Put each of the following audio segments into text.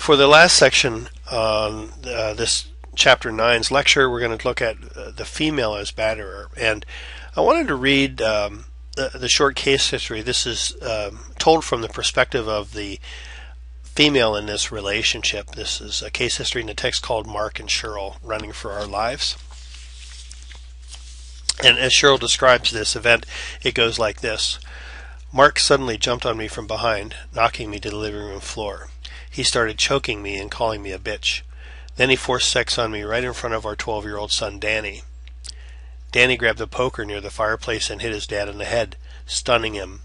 For the last section on this chapter 9's lecture, we're going to look at the female as batterer. And I wanted to read the short case history. This is told from the perspective of the female in this relationship. This is a case history in a text called Mark and Cheryl Running for Our Lives. And as Cheryl describes this event, it goes like this. Mark suddenly jumped on me from behind, knocking me to the living room floor. He started choking me and calling me a bitch. Then he forced sex on me right in front of our 12-year-old son, Danny. Danny grabbed a poker near the fireplace and hit his dad in the head, stunning him.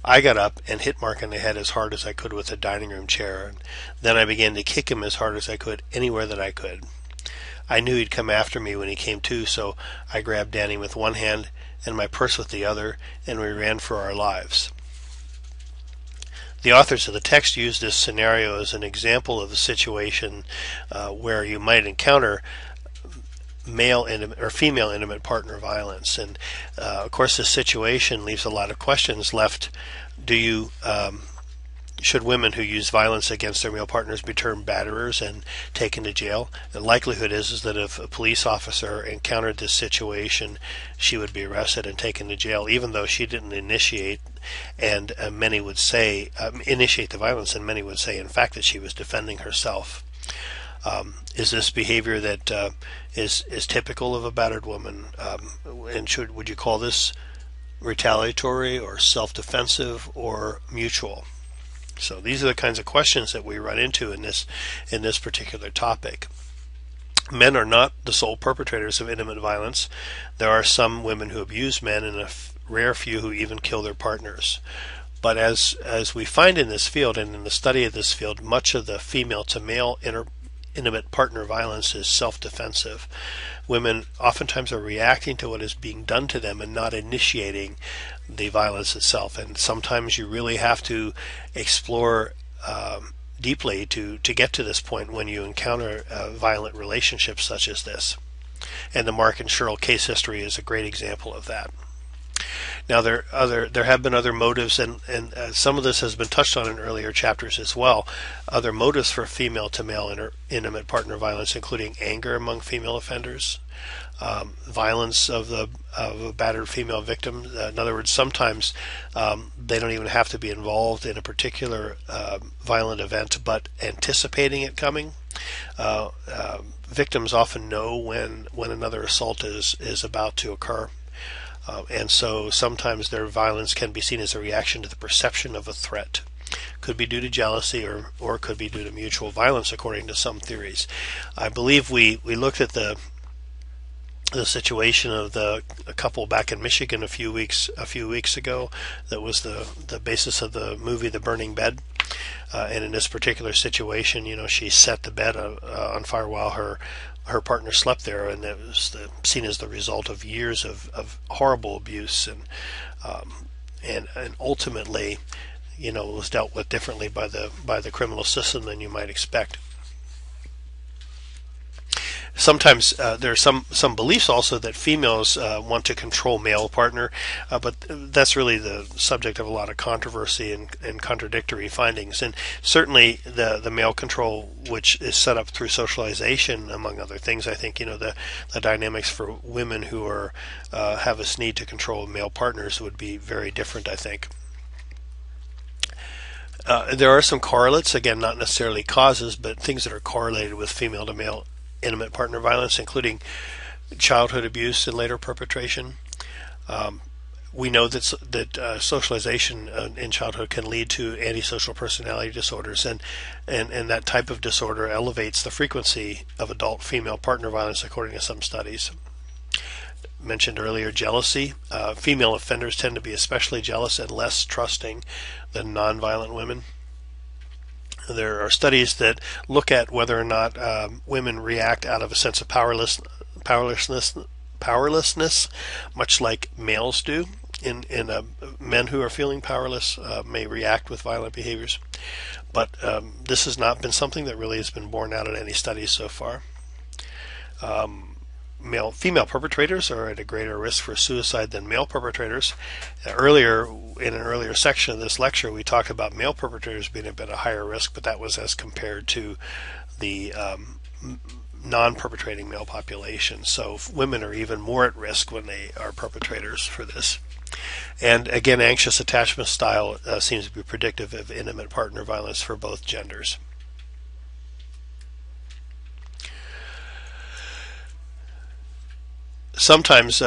I got up and hit Mark in the head as hard as I could with a dining room chair, and then I began to kick him as hard as I could anywhere that I could. I knew he'd come after me when he came to, so I grabbed Danny with one hand and my purse with the other, and we ran for our lives. The authors of the text use this scenario as an example of a situation where you might encounter male intimate or female intimate partner violence, and of course this situation leaves a lot of questions left. Should women who use violence against their male partners be termed batterers and taken to jail? The likelihood is that if a police officer encountered this situation, she would be arrested and taken to jail, even though she didn't initiate, and many would say initiate the violence, and many would say, in fact, that she was defending herself. Is this behavior that is typical of a battered woman? And would you call this retaliatory or self-defensive or mutual? So these are the kinds of questions that we run into in this particular topic. Men are not the sole perpetrators of intimate violence. There are some women who abuse men, and a rare few who even kill their partners. But as we find in this field and in the study of this field, much of the female to male intimate partner violence is self-defensive. Women oftentimes are reacting to what is being done to them and not initiating the violence itself. And sometimes you really have to explore deeply to get to this point when you encounter violent relationships such as this. And the Mark and Cheryl case history is a great example of that. Now there have been other motives, and some of this has been touched on in earlier chapters as well. Other motives for female to male intimate partner violence, including anger among female offenders, violence of a battered female victim. In other words, sometimes they don't even have to be involved in a particular violent event, but anticipating it coming. Victims often know when another assault is about to occur. And so sometimes their violence can be seen as a reaction to the perception of a threat. Could be due to jealousy or could be due to mutual violence, according to some theories. I believe we looked at the situation of a couple back in Michigan a few weeks ago. That was the basis of the movie The Burning Bed. And in this particular situation, she set the bed on fire while her partner slept there, and it was seen as the result of years of horrible abuse, and ultimately, it was dealt with differently by the criminal system than you might expect. Sometimes there are some beliefs also that females want to control male partner, but that's really the subject of a lot of controversy and contradictory findings. And certainly the male control, which is set up through socialization, among other things, I think the dynamics for women who have this need to control male partners would be very different, I think. There are some correlates, again, not necessarily causes, but things that are correlated with female to male intimate partner violence, including childhood abuse and later perpetration. We know that socialization in childhood can lead to antisocial personality disorders, and that type of disorder elevates the frequency of adult female partner violence, according to some studies. Mentioned earlier, jealousy. Female offenders tend to be especially jealous and less trusting than nonviolent women. There are studies that look at whether or not women react out of a sense of powerlessness, much like males do. Men who are feeling powerless may react with violent behaviors, but this has not been something that really has been borne out in any studies so far. Female perpetrators are at a greater risk for suicide than male perpetrators. Earlier in an earlier section of this lecture, we talked about male perpetrators being a bit of higher risk, but that was as compared to the non-perpetrating male population. So women are even more at risk when they are perpetrators for this. And again, anxious attachment style seems to be predictive of intimate partner violence for both genders. Sometimes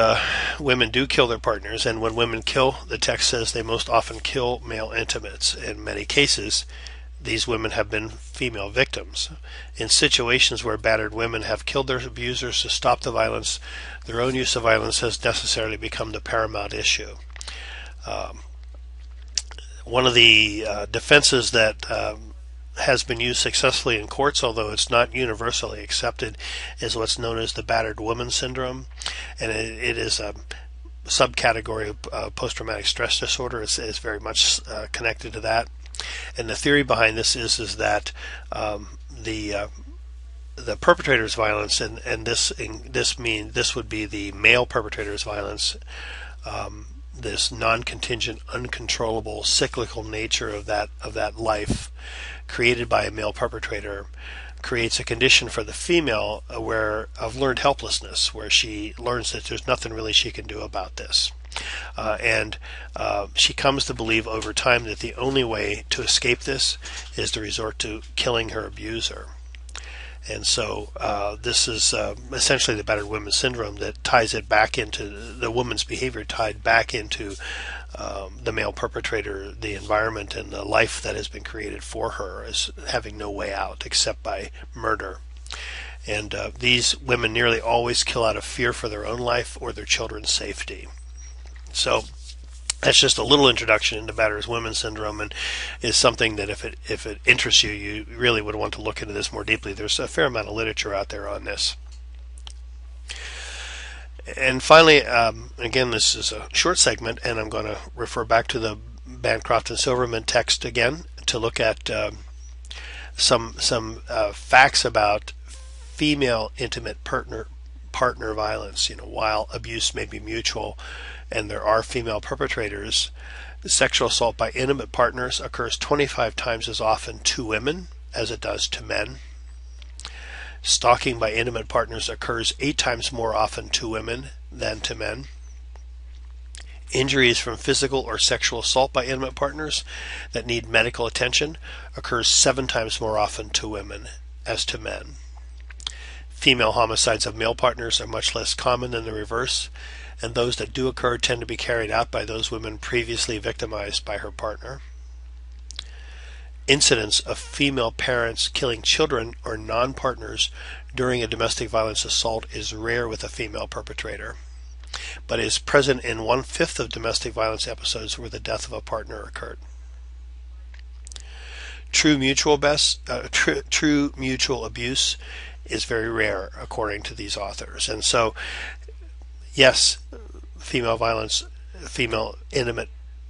women do kill their partners, and when women kill, the text says they most often kill male intimates. In many cases, these women have been female victims. In situations where battered women have killed their abusers to stop the violence, their own use of violence has necessarily become the paramount issue. One of the defenses that has been used successfully in courts, although it's not universally accepted, is what's known as the battered woman syndrome, and it is a subcategory of post-traumatic stress disorder. It's very much connected to that, and the theory behind this is that the perpetrator's violence, and this would be the male perpetrator's violence. This non-contingent, uncontrollable, cyclical nature of that life created by a male perpetrator creates a condition for the female of learned helplessness, where she learns that there's nothing really she can do about this. And she comes to believe over time that the only way to escape this is to resort to killing her abuser. And so this is essentially the battered woman syndrome that ties it back into the woman's behavior, tied back into the male perpetrator, the environment, and the life that has been created for her as having no way out except by murder. And these women nearly always kill out of fear for their own life or their children's safety. So that's just a little introduction into battered woman syndrome, and is something that if it interests you, you really would want to look into this more deeply. There's a fair amount of literature out there on this. And finally, again, this is a short segment, and I'm going to refer back to the Bancroft and Silverman text again to look at some facts about female intimate partner violence. While abuse may be mutual and there are female perpetrators, sexual assault by intimate partners occurs 25 times as often to women as it does to men. Stalking by intimate partners occurs 8 times more often to women than to men. Injuries from physical or sexual assault by intimate partners that need medical attention occurs 7 times more often to women as to men. Female homicides of male partners are much less common than the reverse, and those that do occur tend to be carried out by those women previously victimized by her partner. Incidents of female parents killing children or non-partners during a domestic violence assault is rare with a female perpetrator, but is present in 1/5 of domestic violence episodes where the death of a partner occurred. True mutual abuse is very rare, according to these authors. And so, yes, female intimate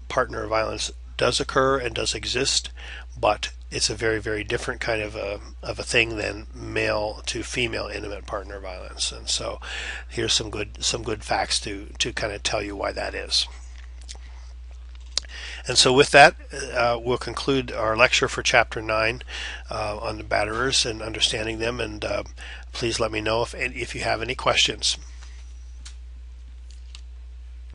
partner violence does occur and does exist, but it's a very, very different kind of a thing than male to female intimate partner violence. And so here's some good facts to kind of tell you why that is. And so with that, we'll conclude our lecture for Chapter 9 on the batterers and understanding them. And please let me know if you have any questions.